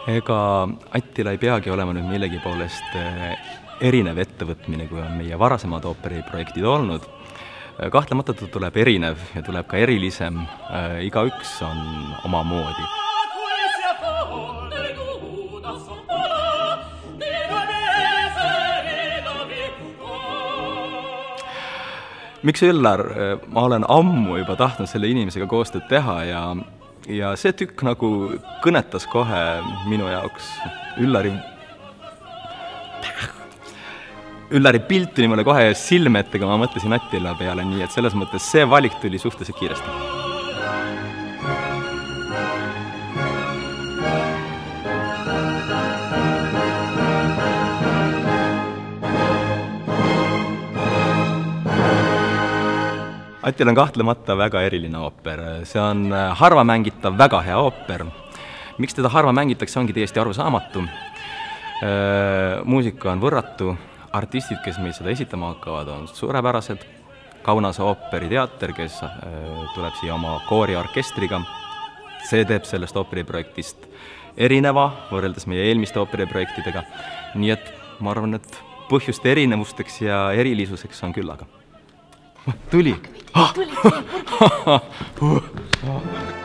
Ega Attila ei peagi olema nüüd millegi poolest erinev ettevõtmine, kui on meie varasemad ooperiprojektid olnud. Kahtlemata ta tuleb erinev ja tuleb ka erilisem, igaüks on omamoodi. Miks Üllar? Ma olen ammu juba tahtnud selle inimesega koostööd teha ja see tükk nagu kõnetas kohe minu jaoks. Üllari pilt tuli mulle kohe silme ette, kui ma mõtlesin Attila peale, nii et selles mõttes see valik tuli suhteliselt kiiresti. Attila on kahtlemata väga eriline ooper. See on harva mängitav, väga hea ooper. Miks teda harva mängitakse, ongi täiesti arusaamatu. Muusika on võrratu. Artistid, kes meil seda esitama hakkavad, on suurepärased. Kaunase ooperiteater, kes tuleb siia oma koori ja orkestriga. See teeb sellest ooperiprojektist erineva, võrreldes meie eelmiste ooperiprojektidega. Nii et ma arvan, et põhjust erinevusteks ja erilisuseks on küllaga. Tuli! Tuli!